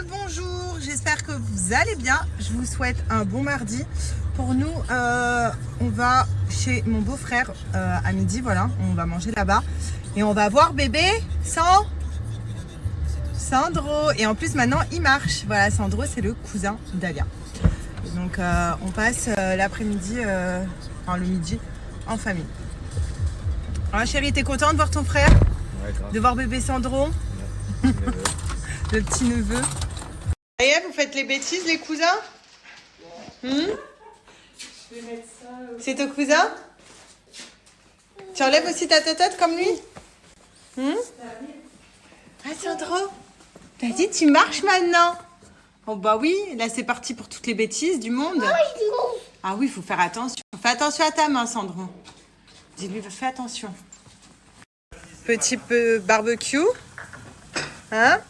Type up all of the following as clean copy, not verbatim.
le bonjour, j'espère que vous allez bien. Je vous souhaite un bon mardi. Pour nous, on va chez mon beau-frère à midi, voilà, on va manger là-bas. Et on va voir bébé Sandro. Et en plus maintenant il marche. Voilà, Sandro c'est le cousin d'Alia. Donc on passe l'après-midi, enfin le midi en famille. Alors chérie, t'es contente de voir ton frère? Ouais, grave. De voir bébé Sandro? Ouais. Le petit neveu. Ça y est, vous faites les bêtises les cousins? C'est ton cousin? Tu enlèves aussi ta totote comme lui? Ah Sandro, t'as dit tu marches maintenant? Oh bah oui, là c'est parti pour toutes les bêtises du monde. Ah oui, il faut faire attention. Fais attention à ta main Sandro. Dis-lui, fais attention. Petit peu barbecue. Hein?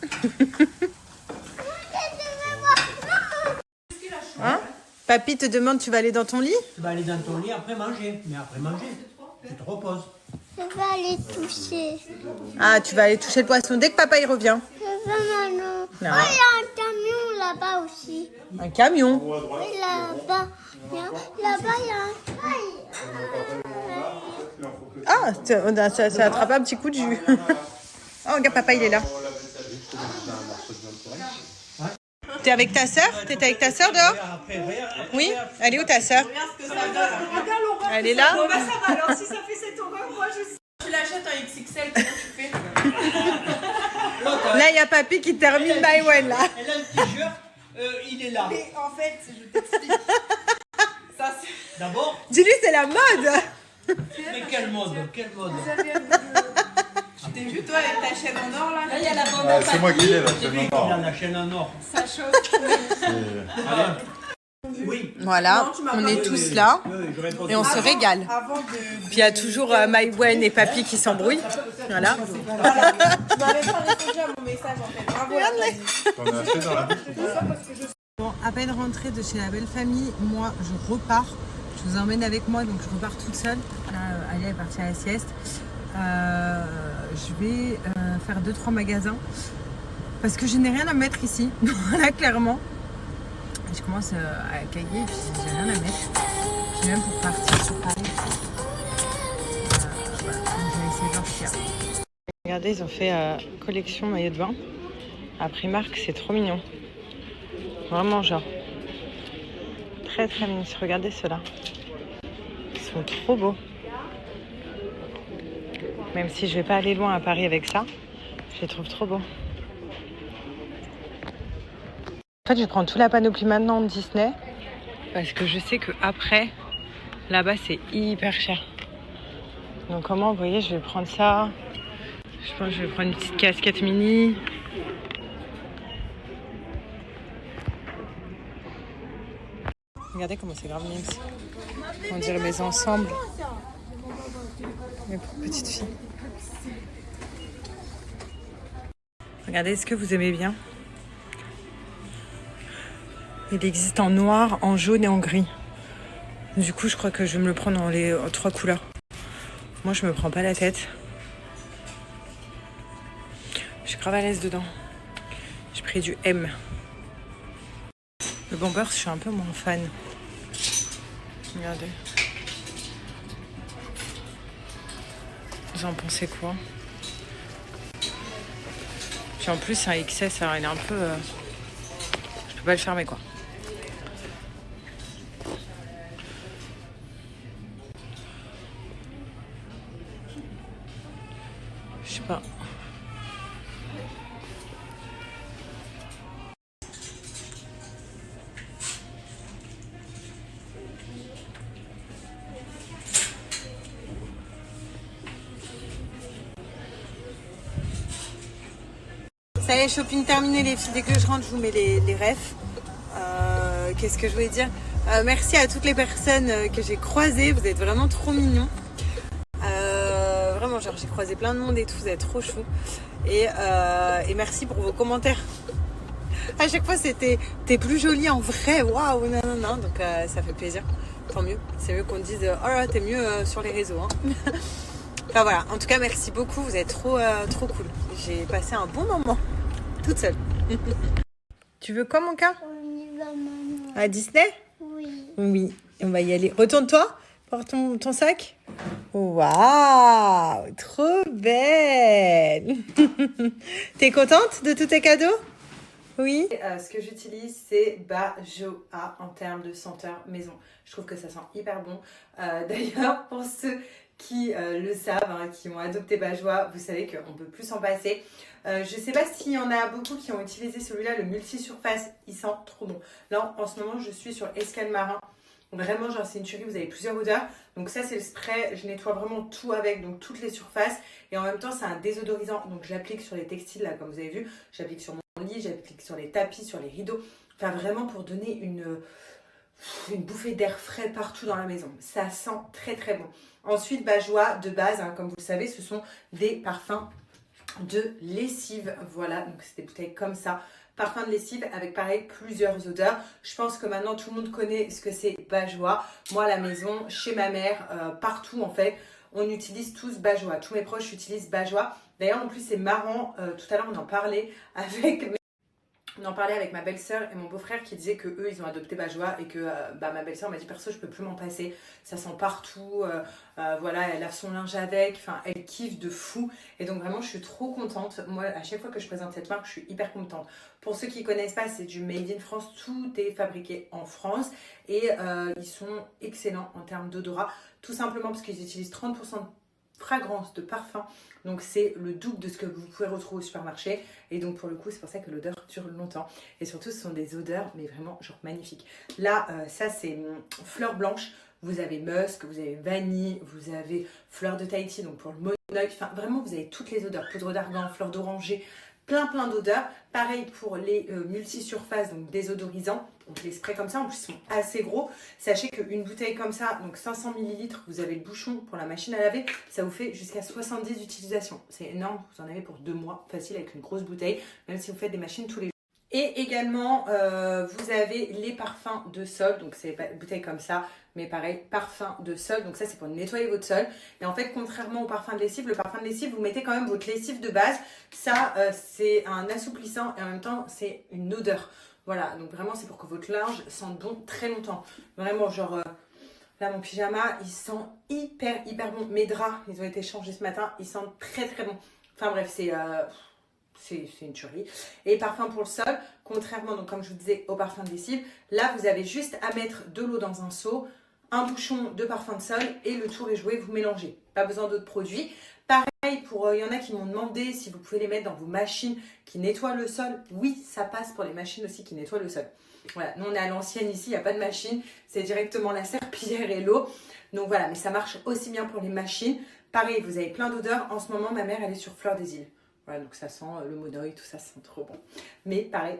Hein? Papy te demande, tu vas aller dans ton lit? Tu vas aller dans ton lit après manger. Mais après manger, tu te reposes. Je vais aller toucher. Ah, tu vas aller toucher le poisson dès que papa y revient. Je veux maintenant. Non. Oh, il y a un camion là-bas aussi. Un camion. Oui, là-bas. Là-bas, il y a un... Ah, ça a attrapé un petit coup de jus. Oh, regarde, papa, il est là. T'es avec ta sœur? T'étais avec ta sœur dehors? Oui? Elle est où ta sœur? Elle est là? Bon bah ça va alors, si ça fait cette horreur, moi je... Tu l'achètes en XXL, comment tu fais? Là, il y a papy qui termine Maïwen, là. Elle a un t-shirt, il est là. Mais en fait, je t'explique. Ça c'est... D'abord, Dis-lui, c'est la mode. mais quel mode, quel mode. Tu t'es vu toi avec ta chaîne en or là? Là il y a la bande Ah, c'est moi qui l'ai là, c'est Il a la chaîne en or. ça chauffe. Oui. Voilà, Non, tu m'as on pas est dit. tous là Oui, je réponds. et on se régale. Avant de... Puis il y a toujours Maïwen et papy qui s'embrouillent. Voilà. Voilà, tu m'avais pas répondu à mon message en fait. Bravo. T'en as acheté dans la bouche? Bon, à peine rentrée de chez la belle famille, moi je repars. Je vous emmène avec moi, donc je repars toute seule. Là, Alia est partie à la sieste. Je vais faire 2-3 magasins parce que je n'ai rien à mettre ici. Voilà, clairement. Et je commence à cailler et puis j'ai rien à mettre. Puis même pour partir sur Paris. Voilà, donc je vais essayer de voir ce qu'il y a. Regardez, ils ont fait collection maillot de bain à Primark, c'est trop mignon. Vraiment genre. Très très mignon. Regardez ceux-là. Ils sont trop beaux. Même si je vais pas aller loin à Paris avec ça, je les trouve trop beaux. En fait, je prends toute la panoplie maintenant de Disney parce que je sais que après, là-bas, c'est hyper cher. Donc comment, vous voyez, je vais prendre ça. Je pense que je vais prendre une petite casquette mini. Regardez comment c'est grave mignon. On dirait mes ensembles. Mes petites filles. Regardez, est-ce que vous aimez bien? Il existe en noir, en jaune et en gris. Du coup, je crois que je vais me le prendre dans les 3 couleurs. Moi, je me prends pas la tête. Je suis grave à l'aise dedans. J'ai pris du M. Le bomber, je suis un peu moins fan. Regardez. Vous en pensez quoi? Puis en plus, c'est un XS, alors il est un peu... Je peux pas le fermer, quoi. Je sais pas. Ça y est, shopping terminé les filles. Dès que je rentre, je vous mets les refs. Qu'est-ce que je voulais dire? Merci à toutes les personnes que j'ai croisées. Vous êtes vraiment trop mignons. Vraiment, genre j'ai croisé plein de monde et tout. Vous êtes trop chou. Et merci pour vos commentaires. À chaque fois, c'était t'es plus jolie en vrai. Waouh, non. Donc ça fait plaisir. Tant mieux. C'est mieux qu'on dise oh là, t'es mieux sur les réseaux. Hein. Enfin voilà, en tout cas merci beaucoup, vous êtes trop cool. J'ai passé un bon moment, toute seule. Tu veux quoi, mon cœur? On y va maintenant. À Disney? Oui. Oui, on va y aller. Retourne-toi, porte ton sac. Waouh, trop belle. T'es contente de tous tes cadeaux? Oui. Ce que j'utilise, c'est Bajoa en termes de senteur maison. Je trouve que ça sent hyper bon. D'ailleurs, pour ceux qui le savent, hein, qui ont adopté Bajoa, vous savez qu'on ne peut plus s'en passer. Je ne sais pas s'il y en a beaucoup qui ont utilisé celui-là, le multi-surface. Il sent trop bon. Là, en ce moment, je suis sur Escale Marin. Vraiment, genre, c'est une tuerie, vous avez plusieurs odeurs. Donc ça, c'est le spray. Je nettoie vraiment tout avec, donc toutes les surfaces. Et en même temps, c'est un désodorisant. Donc j'applique sur les textiles, là, comme vous avez vu. J'applique sur mon lit, j'applique sur les tapis, sur les rideaux. Enfin, vraiment pour donner une bouffée d'air frais partout dans la maison. Ça sent très très bon. Ensuite, Bajoa, de base, hein, comme vous le savez, ce sont des parfums de lessive. Voilà, donc c'est des bouteilles comme ça. Parfum de lessive avec pareil plusieurs odeurs. Je pense que maintenant tout le monde connaît ce que c'est Bajoa. Moi à la maison, chez ma mère, partout en fait, on utilise tous Bajoa. Tous mes proches utilisent Bajoa. D'ailleurs en plus c'est marrant, tout à l'heure on en parlait avec ma belle-sœur et mon beau-frère qui disaient que eux ils ont adopté Bajoa et que ma belle-sœur m'a dit perso je peux plus m'en passer, ça sent partout, voilà, elle lave son linge avec, enfin elle kiffe de fou et donc vraiment je suis trop contente. Moi à chaque fois que je présente cette marque je suis hyper contente. Pour ceux qui ne connaissent pas, c'est du Made in France, tout est fabriqué en France et ils sont excellents en termes d'odorat, tout simplement parce qu'ils utilisent 30% de fragrance, de parfum, donc c'est le double de ce que vous pouvez retrouver au supermarché et donc pour le coup c'est pour ça que l'odeur dure longtemps et surtout ce sont des odeurs mais vraiment genre magnifiques. Là ça c'est fleur blanche, vous avez musk, vous avez vanille, vous avez fleur de Tahiti donc pour le monoeil, enfin vraiment vous avez toutes les odeurs, poudre d'argan, fleur d'oranger, plein d'odeurs. Pareil pour les multi-surfaces, donc désodorisants. Donc les sprays comme ça, en plus ils sont assez gros. Sachez qu'une bouteille comme ça, donc 500 ml, vous avez le bouchon pour la machine à laver, ça vous fait jusqu'à 70 utilisations. C'est énorme, vous en avez pour 2 mois, facile avec une grosse bouteille, même si vous faites des machines tous les jours. Et également, vous avez les parfums de sol, donc c'est des bouteilles comme ça, mais pareil, parfum de sol, donc ça c'est pour nettoyer votre sol. Et en fait, contrairement au parfum de lessive, le parfum de lessive, vous mettez quand même votre lessive de base. Ça, c'est un assouplissant et en même temps, c'est une odeur. Voilà, donc vraiment, c'est pour que votre linge sente bon très longtemps. Vraiment, genre, là, mon pyjama, il sent hyper bon. Mes draps, ils ont été changés ce matin, ils sentent très bon. Enfin bref, c'est une tuerie. Et parfum pour le sol, contrairement, donc comme je vous disais, au parfum de lessive, là, vous avez juste à mettre de l'eau dans un seau, un bouchon de parfum de sol et le tour est joué, vous mélangez. Pas besoin d'autres produits. Pareil, il y en a qui m'ont demandé si vous pouvez les mettre dans vos machines qui nettoient le sol. Oui, ça passe pour les machines aussi qui nettoient le sol. Voilà, nous on est à l'ancienne ici, il n'y a pas de machine, c'est directement la serpillière et l'eau. Donc voilà, mais ça marche aussi bien pour les machines. Pareil, vous avez plein d'odeurs. En ce moment, ma mère, elle est sur Fleur des Îles. Voilà, donc ça sent le monoeil, tout ça sent trop bon. Mais pareil.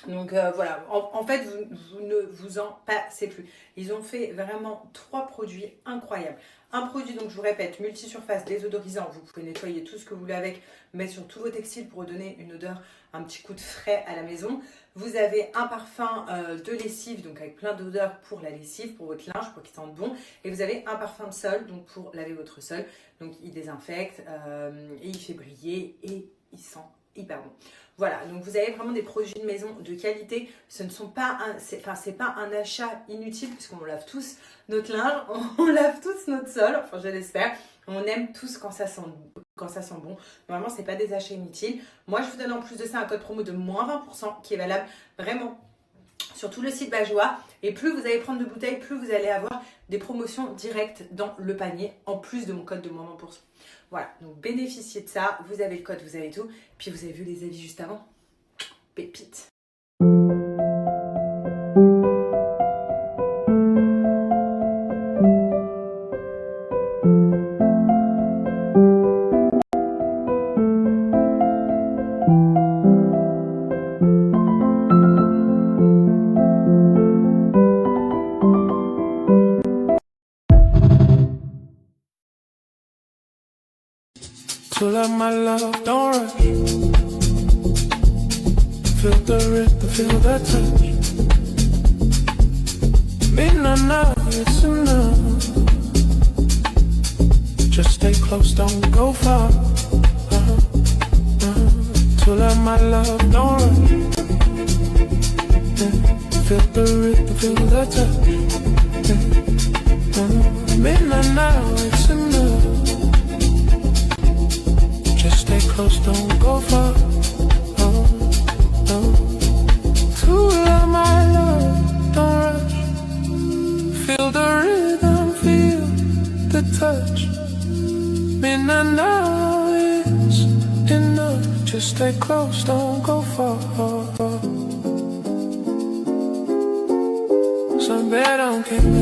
Donc voilà, en fait, vous ne vous en passez plus. Ils ont fait vraiment 3 produits incroyables. Un produit, donc je vous répète, multi-surface, désodorisant. Vous pouvez nettoyer tout ce que vous voulez avec, mettre sur tous vos textiles pour donner une odeur, un petit coup de frais à la maison. Vous avez un parfum de lessive, donc avec plein d'odeurs pour la lessive, pour votre linge, pour qu'il sente bon. Et vous avez un parfum de sol, donc pour laver votre sol. Donc il désinfecte et il fait briller et il sent hyper bon. Voilà, donc vous avez vraiment des produits de maison de qualité. Ce ne sont pas c'est pas un achat inutile puisqu'on lave tous notre linge, on lave tous notre sol, enfin je l'espère. On aime tous quand ça sent bon. Normalement, c'est pas des achats inutiles. Moi, je vous donne en plus de ça un code promo de moins 20% qui est valable vraiment sur tout le site Bajoa. Et plus vous allez prendre de bouteilles, plus vous allez avoir des promotions directes dans le panier en plus de mon code de moins 20%. Voilà, donc bénéficiez de ça, vous avez le code, vous avez tout. Puis vous avez vu les avis juste avant. Pépite. To love my love, don't rush. Feel the rhythm, feel the touch. Midnight now, it's enough. Just stay close, don't go far. To love my love, don't rush. feel that touch. Midnight now, it's enough. Just stay close, don't go far. Oh, oh. To love, my love, don't rush. Feel the rhythm, feel the touch. Midnight now, it's enough. Just stay close, don't go far. Some bed on canvas.